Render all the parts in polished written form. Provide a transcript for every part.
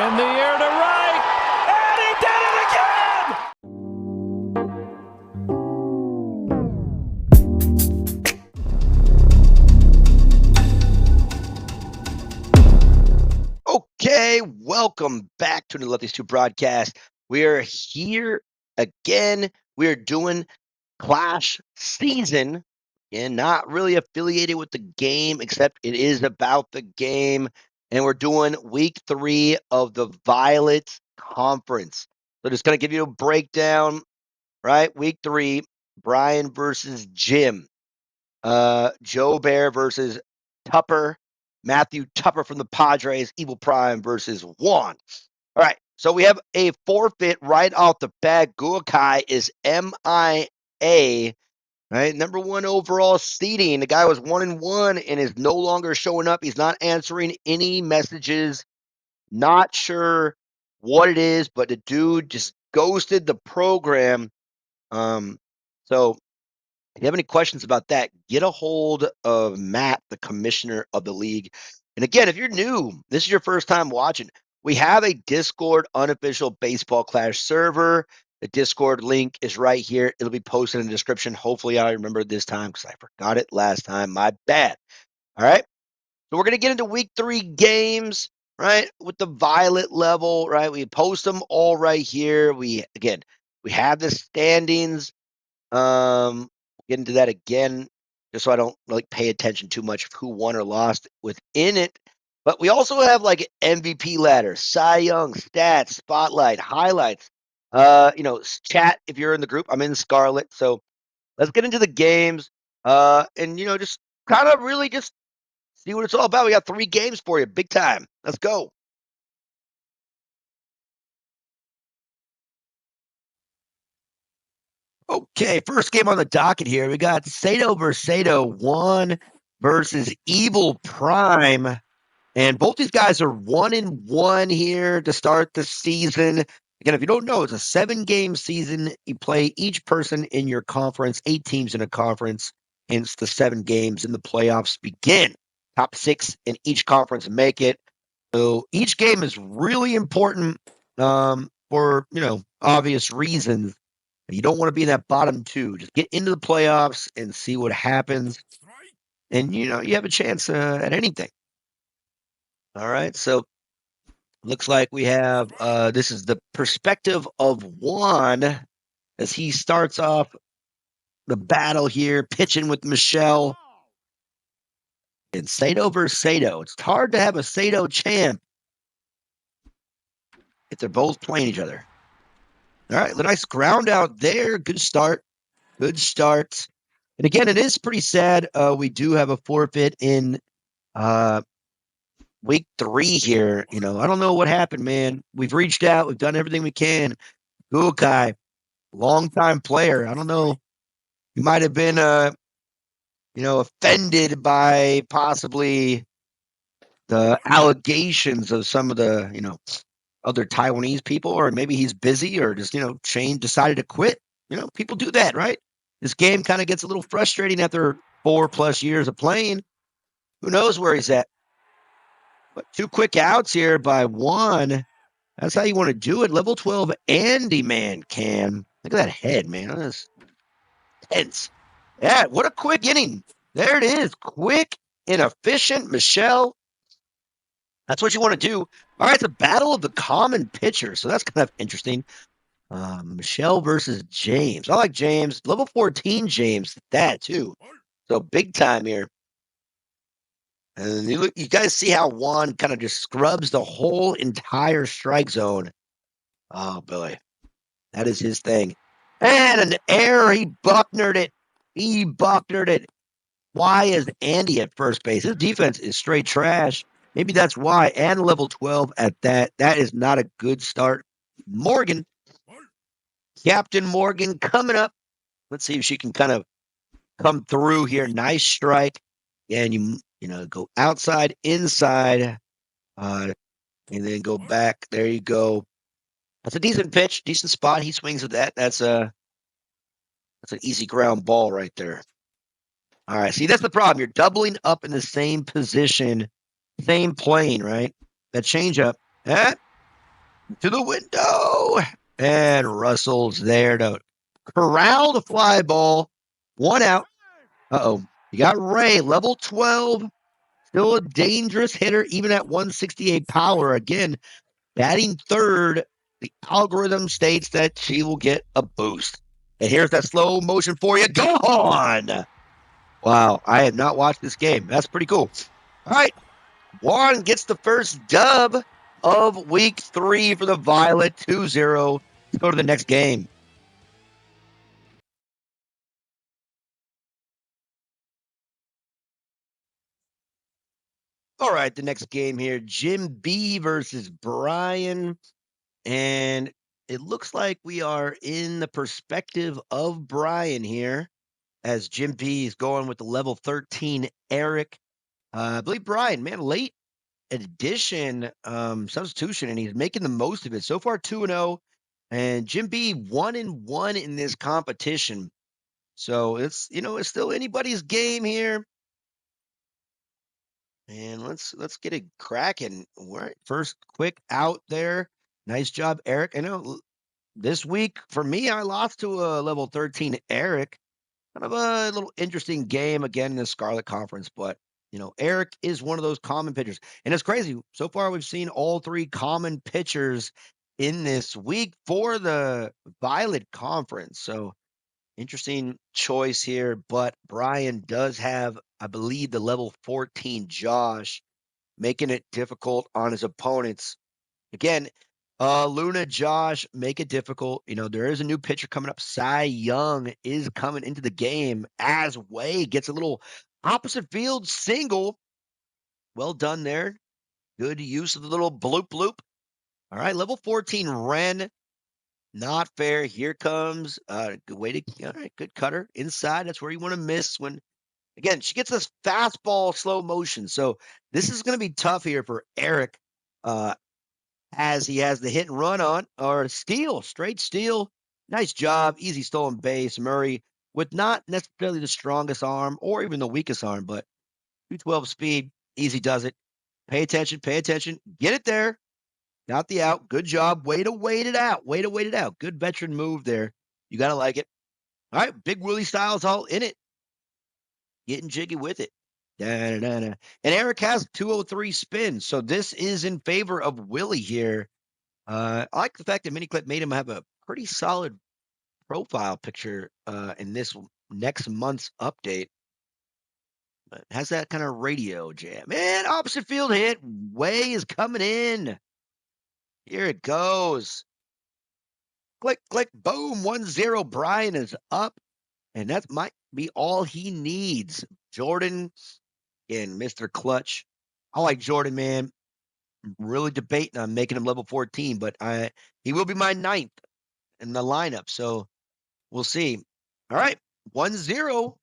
In the air to right, and he did it again! Okay, welcome back to the Let These Two broadcast. We are here again. We are doing Clash season and not really affiliated with the game, except it is about the game. And we're doing week 3 of the Violet Conference. So just going to give you a breakdown, right? Week 3, Brian versus Jim. Joe Bear versus Tupper. Matthew Tupper from the Padres. Evil Prime versus Juan. All right. So we have a forfeit right off the bat. Guakai is MIA. Right, number 1 overall seeding. The guy was 1-1 and is no longer showing up. He's not answering any messages. Not sure what it is, but the dude just ghosted the program. So if you have any questions about that, get a hold of Matt, the commissioner of the league. And again, if you're new, this is your first time watching, we have a Discord unofficial baseball clash server. The Discord link is right here. It'll be posted in the description. Hopefully, I remember this time because I forgot it last time. My bad. All right. So we're going to get into week 3 games, right, with the Violet level, right? We post them all right here. We have the standings. Get into that again, just so I don't like pay attention too much of who won or lost within it. But we also have like MVP ladder, Cy Young, stats, spotlight, highlights. Chat if you're in the group. I'm in Scarlet, so let's get into the games. And just kind of really just see what it's all about. We got 3 games for you, big time. Let's go. Okay, first game on the docket here. We got Sato versus Sato, Juan versus Evil Prime. And both these guys are 1-1 here to start the season. Again, if you don't know, it's a 7-game season. You play each person in your conference, 8 teams in a conference, hence the 7 games in the playoffs begin. Top 6 in each conference make it. So each game is really important for, obvious reasons. You don't want to be in that bottom 2. Just get into the playoffs and see what happens. And, you have a chance at anything. All right. So looks like we have this is the perspective of Juan as he starts off the battle here, pitching with Michelle. And Sato versus Sato. It's hard to have a Sato champ if they're both playing each other. All right, a nice ground out there. Good start. Good start. And again, it is pretty sad. We do have a forfeit in week 3 here. I don't know what happened, man. We've reached out. We've done everything we can. Guakai, longtime player. I don't know. You might have been, offended by possibly the allegations of some of the, other Taiwanese people, or maybe he's busy, or just, Shane decided to quit. People do that, right? This game kind of gets a little frustrating after 4+ years of playing. Who knows where he's at? But 2 quick outs here by Juan. That's how you want to do it. Level 12 Andy man can. Look at that head, man. That's tense. Yeah, what a quick inning. There it is. Quick and efficient. Michelle. That's what you want to do. All right, it's a battle of the common pitchers. So that's kind of interesting. Michelle versus James. I like James. Level 14 James. That too. So big time here. And you guys see how Juan kind of just scrubs the whole entire strike zone. Oh, boy. That is his thing. And an error. He Bucknered it. He Bucknered it. Why is Andy at first base? His defense is straight trash. Maybe that's why. And level 12 at that. That is not a good start. Morgan. Captain Morgan coming up. Let's see if she can kind of come through here. Nice strike. And you go outside, inside, and then go back. There you go. That's a decent pitch, decent spot. He swings at that. That's an easy ground ball right there. All right. See, that's the problem. You're doubling up in the same position, same plane, right? That changeup. to the window. And Russell's there to corral the fly ball. One out. Uh-oh. You got Ray, level 12. Still a dangerous hitter, even at 168 power. Again, batting third. The algorithm states that she will get a boost. And here's that slow motion for you. Gone. Wow. I have not watched this game. That's pretty cool. All right. Juan gets the first dub of week 3 for the Violet 2-0. Let's go to the next game. All right, the next game here, Jim B versus Brian. And it looks like we are in the perspective of Brian here as Jim B is going with the level 13 Eric. I believe Brian, man, late addition, substitution, and he's making the most of it. So far, 2-0. And Jim B 1-1 in this competition. So it's still anybody's game here. And let's get it cracking. All right, first quick out there. Nice job, Eric. I know this week for me, I lost to a level 13 Eric. Kind of a little interesting game again in the Scarlet Conference, but Eric is one of those common pitchers. And it's crazy. So far, we've seen all three common pitchers in this week for the Violet Conference. So interesting choice here, but Brian does have, I believe, the level 14 Josh, making it difficult on his opponents. Again, Luna, Josh, make it difficult. There is a new pitcher coming up. Cy Young is coming into the game as Wade gets a little opposite field single. Well done there. Good use of the little bloop bloop. All right, level 14 Ren. Not fair. Here comes good way to all right, good cutter inside. That's where you want to miss when again she gets this fastball slow motion. So this is gonna be tough here for Eric. As he has the hit and run on or steal, straight steal. Nice job. Easy stolen base. Murray with not necessarily the strongest arm or even the weakest arm, but 212 speed. Easy does it. Pay attention. Pay attention. Get it there. Got the out. Good job. Way to wait it out. Way to wait it out. Good veteran move there. You got to like it. All right. Big Willie Styles all in it. Getting jiggy with it. Da-da-da-da. And Eric has 203 spins. So this is in favor of Willie here. I like the fact that Miniclip made him have a pretty solid profile picture in this next month's update. But has that kind of radio jam. Man, opposite field hit. Way is coming in. Here it goes. Click, click, boom. 1-0. Brian is up. And that might be all he needs. Jordan and Mr. Clutch. I like Jordan, man. Really debating on making him level 14, but he will be my ninth in the lineup. So we'll see. All right. 1-0.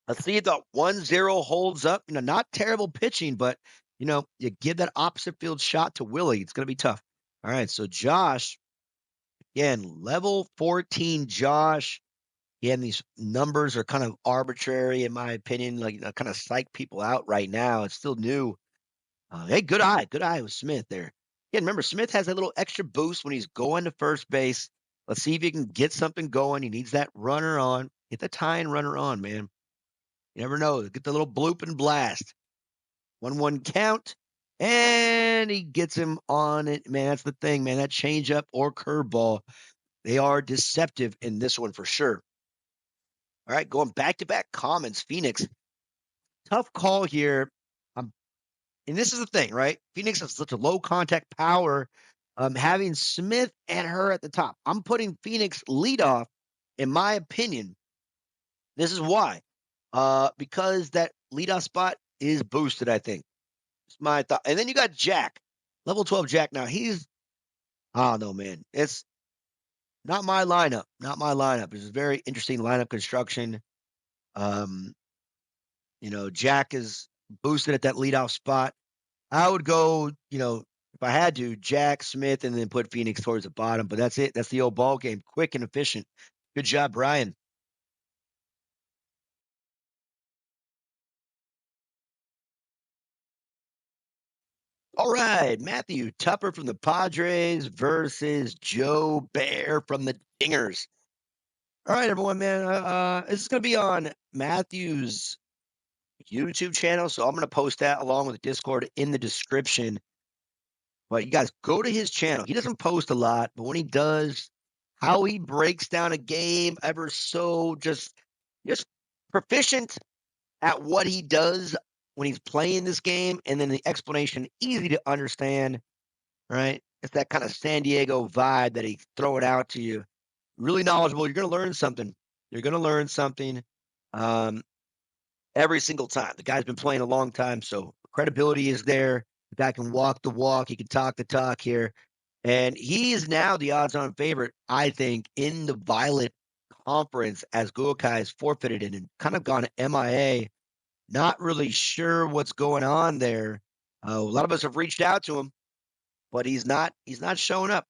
Let's see if the 1-0 holds up. Not terrible pitching, but you give that opposite field shot to Willie. It's gonna be tough. All right. So Josh, again, level 14 Josh. Again, these numbers are kind of arbitrary in my opinion, like kind of psych people out right now. It's still new. Hey, good eye. Good eye with Smith there. Again, remember, Smith has a little extra boost when he's going to first base. Let's see if he can get something going. He needs that runner on. Get the tying runner on, man. You never know. Get the little bloop and blast. 1-1 count. And he gets him on it. Man, that's the thing, man. That changeup or curveball, they are deceptive in this one for sure. All right, going back to back comments. Phoenix, tough call here. And this is the thing, right? Phoenix has such a low contact power. Having Smith and her at the top, I'm putting Phoenix leadoff. In my opinion, this is why. Because that leadoff spot is boosted. I think it's my thought. And then you got Jack, level 12 Jack. Now I don't know, man. It's not my lineup. Not my lineup. It's a very interesting lineup construction. Um, Jack is boosted at that leadoff spot. I would go, if I had to, Jack Smith and then put Phoenix towards the bottom. But that's it. That's the old ball game. Quick and efficient. Good job, Brian. All right, Matthew Tupper from the Padres versus Joe Bear from the Dingers. All right, everyone, man. This is going to be on Matthew's YouTube channel, so I'm going to post that along with the Discord in the description. But you guys go to his channel. He doesn't post a lot, but when he does, how he breaks down a game ever so just proficient at what he does when he's playing this game, and then the explanation easy to understand, right? It's that kind of San Diego vibe that he's throwing out to you. Really knowledgeable. You're going to learn something. You're going to learn something um, every single time. The guy's been playing a long time, so credibility is there. The guy can walk the walk. He can talk the talk here. And he is now the odds-on favorite, I think, in the Violet Conference as Guokai is forfeited and kind of gone MIA. Not really sure what's going on there. A lot of us have reached out to him, but he's not showing up.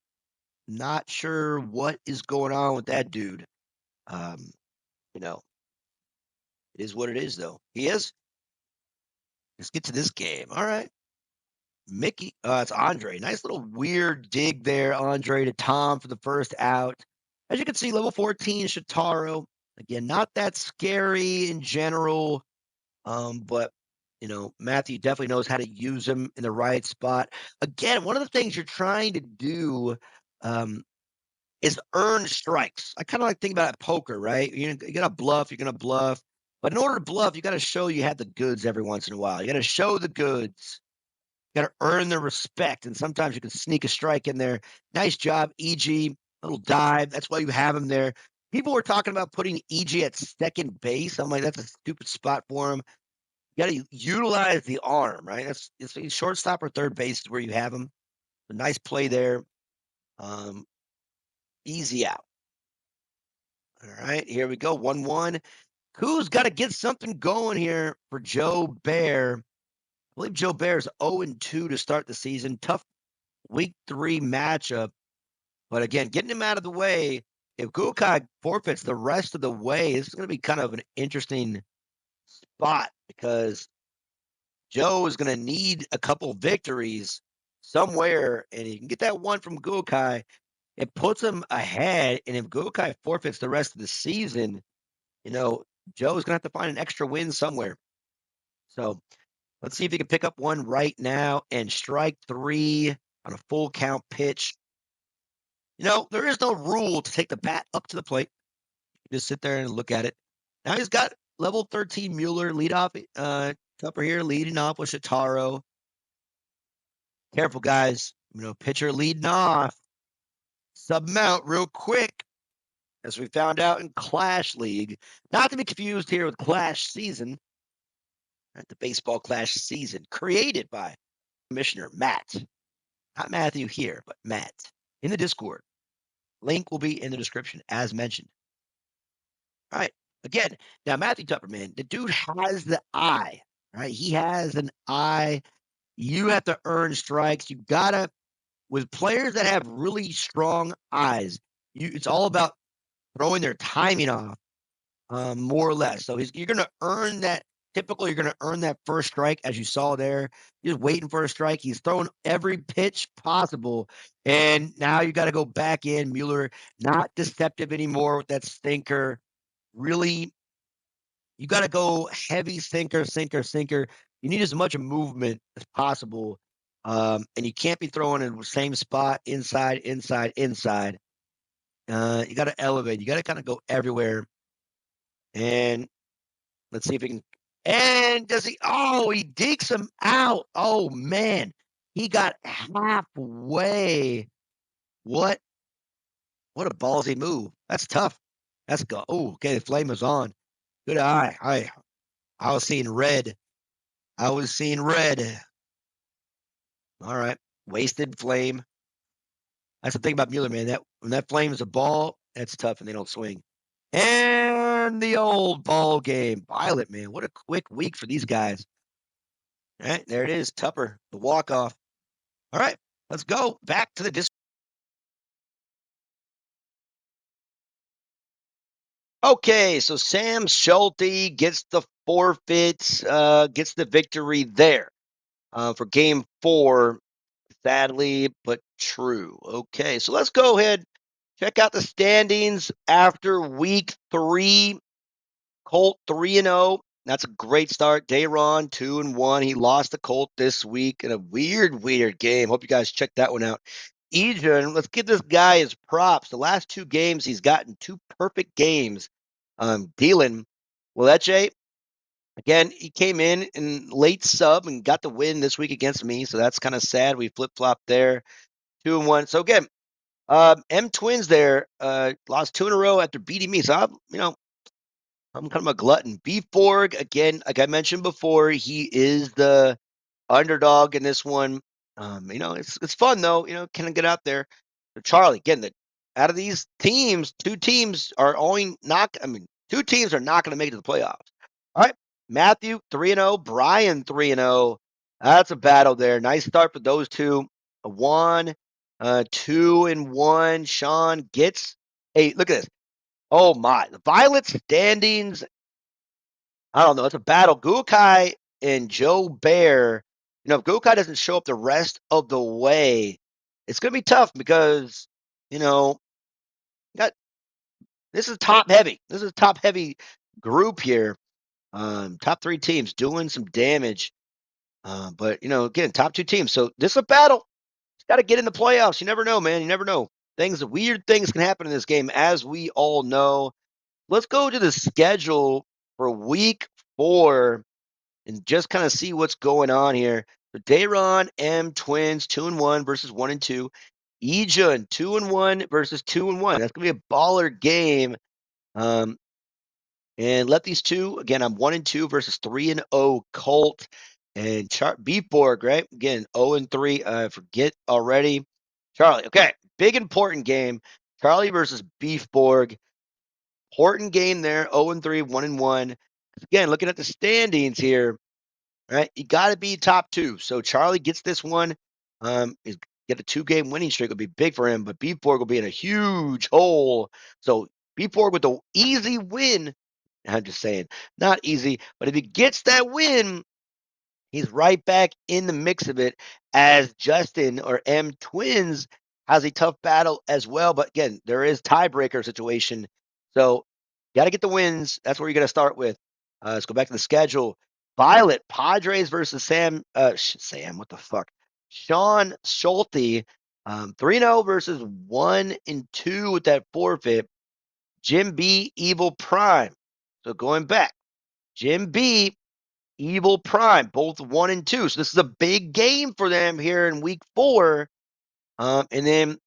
Not sure what is going on with that dude. Um, you know, it is what it is, though. He is. Let's get to this game. All right. Mickey, it's Andre. Nice little weird dig there, Andre to Tom for the first out. As you can see, level 14, Shataro. Again, not that scary in general, but Matthew definitely knows how to use him in the right spot. Again, one of the things you're trying to do um, is earn strikes. I kind of like think about it poker, right? You got to bluff, you're going to bluff. But in order to bluff, you got to show you have the goods every once in a while. You got to show the goods. You got to earn their respect. And sometimes you can sneak a strike in there. Nice job, EG. Little dive. That's why you have him there. People were talking about putting EG at second base. I'm like, that's a stupid spot for him. You got to utilize the arm, right? It's shortstop or third base is where you have him. A nice play there. Easy out. All right, here we go. 1-1. Who's got to get something going here for Joe Bear? I believe Joe Bear is 0-2 to start the season. Tough week 3 matchup. But again, getting him out of the way, if Guokai forfeits the rest of the way, this is going to be kind of an interesting spot because Joe is going to need a couple victories somewhere, and he can get that one from Guokai. It puts him ahead, and if Guokai forfeits the rest of the season, Joe's gonna have to find an extra win somewhere. So let's see if he can pick up one right now and strike 3 on a full count pitch. There is no rule to take the bat up to the plate. You just sit there and look at it. Now he's got level 13 Mueller lead off. Tupper here leading off with Shitaro. Careful, guys. Pitcher leading off. Sub him out real quick, as we found out in Clash League. Not to be confused here with Clash Season. Right, the baseball Clash Season created by Commissioner Matt. Not Matthew here, but Matt in the Discord. Link will be in the description, as mentioned. All right. Again, now Matthew Tupper, man, the dude has the eye, right? He has an eye. You have to earn strikes. You gotta, with players that have really strong eyes, it's all about throwing their timing off, more or less. So you're gonna earn that. Typically, you're gonna earn that first strike, as you saw there. You're just waiting for a strike. He's throwing every pitch possible, and now you got to go back in. Mueller not deceptive anymore with that stinker. Really, you got to go heavy sinker, sinker, sinker. You need as much movement as possible, and you can't be throwing in the same spot, inside, inside, inside. You got to elevate. You got to kind of go everywhere. And let's see if he can. And does he? Oh, he digs him out. Oh man, he got halfway. What? What a ballsy move. That's tough. That's go. Oh, okay. The flame is on. Good eye. I was seeing red. I was seeing red. All right. Wasted flame. That's the thing about Mueller, man. That when that flame is a ball, that's tough, and they don't swing. And the old ball game. Violet, man. What a quick week for these guys. All right, there it is. Tupper, the walk-off. All right, let's go back to the disc. Okay, so Sam Schulte gets the forfeit, gets the victory there. for game 4. Sadly, but true. Okay, so let's go ahead, check out the standings after week 3. Colt 3-0. That's a great start. Dayron 2-1. He lost the Colt this week in a weird game. Hope you guys check that one out. Ejan, let's give this guy his props. The last 2 games, he's gotten 2 perfect games. Dealing. Leche, again, he came in late sub and got the win this week against me, so that's kind of sad. We flip-flopped there. 2-1. So again, M Twins there lost 2 in a row after beating me. So I'm kind of a glutton. Beef Borg, again, like I mentioned before, he is the underdog in this one. It's fun though. Can I get out there? So Charlie, again, out of these teams, 2 teams are only not. I mean, 2 teams are not going to make it to the playoffs. All right, Matthew 3-0, Brian 3-0. That's a battle there. Nice start for those 2. Juan 2-1. Sean gets. Hey, look at this. Oh my, the Violet standings. I don't know. It's a battle. Gukai and Joe Bear. If Gukai doesn't show up the rest of the way, it's going to be tough because, you know, got this is top heavy. This is a top heavy group here. Top 3 teams doing some damage. But, again, top 2 teams. So this is a battle. It's got to get in the playoffs. You never know, man. You never know. Weird things can happen in this game, as we all know. Let's go to the schedule for week 4 and just kind of see what's going on here. So Dayron M Twins 2-1 versus 1-2. Ejun 2-1 versus 2-1. That's gonna be a baller game. And let these 2 again. I'm 1-2 versus 3-0 Colt and Beefborg. Right again 0-3. I forget already. Charlie. Okay, big important game. Charlie versus Beefborg. Important game there. 0-3, 1-1. Again, looking at the standings here. Right, you got to be top 2. So Charlie gets this one. Is get a 2-game winning streak will be big for him, but Beefborg will be in a huge hole. So Beefborg with the easy win. I'm just saying, not easy, but if he gets that win, he's right back in the mix of it as Justin or M Twins has a tough battle as well. But again, there is tiebreaker situation. So you got to get the wins. That's where you're going to start with. Let's go back to the schedule. Violet, Padres versus Sam, what the fuck? Sean Schulte, 3-0 versus 1-2 with that forfeit. Jim B, Evil Prime. So going back, Jim B, Evil Prime, both 1-2. So this is a big game for them here in week 4. And then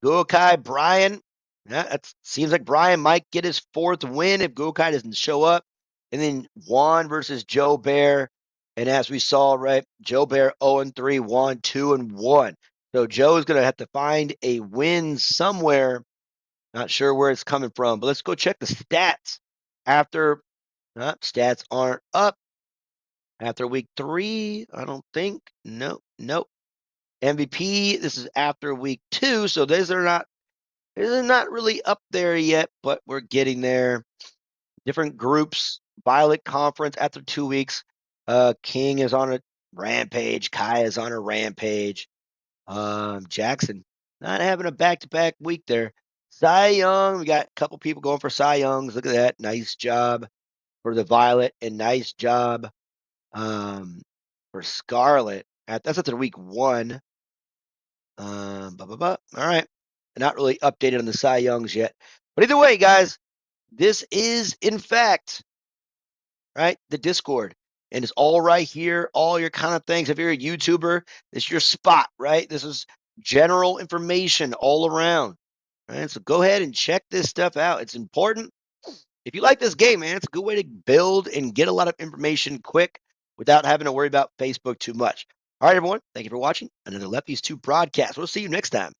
Guokai Brian. Yeah, it seems like Brian might get his 4th win if Guokai doesn't show up. And then Juan versus Joe Bear. And as we saw, right, Joe Bear 0-3, Juan 2-1. So Joe's going to have to find a win somewhere. Not sure where it's coming from, but let's go check the stats after. Stats aren't up. After week 3, I don't think. Nope. MVP, this is after week 2, so these are not really up there yet, but we're getting there. Different groups. Violet Conference after 2 weeks. King is on a rampage. Kai is on a rampage. Jackson not having a back-to-back week there. Cy Young, we got a couple people going for Cy Youngs. Look at that. Nice job for the Violet and nice job for Scarlet. That's after week 1. All right. Not really updated on the Cy Youngs yet. But either way, guys, this is, in fact, right, the Discord. And it's all right here, all your kind of things. If you're a YouTuber, this is your spot, right? This is general information all around. Right? So go ahead and check this stuff out. It's important. If you like this game, man, it's a good way to build and get a lot of information quick without having to worry about Facebook too much. All right, everyone. Thank you for watching another Lefties 2 broadcast. We'll see you next time.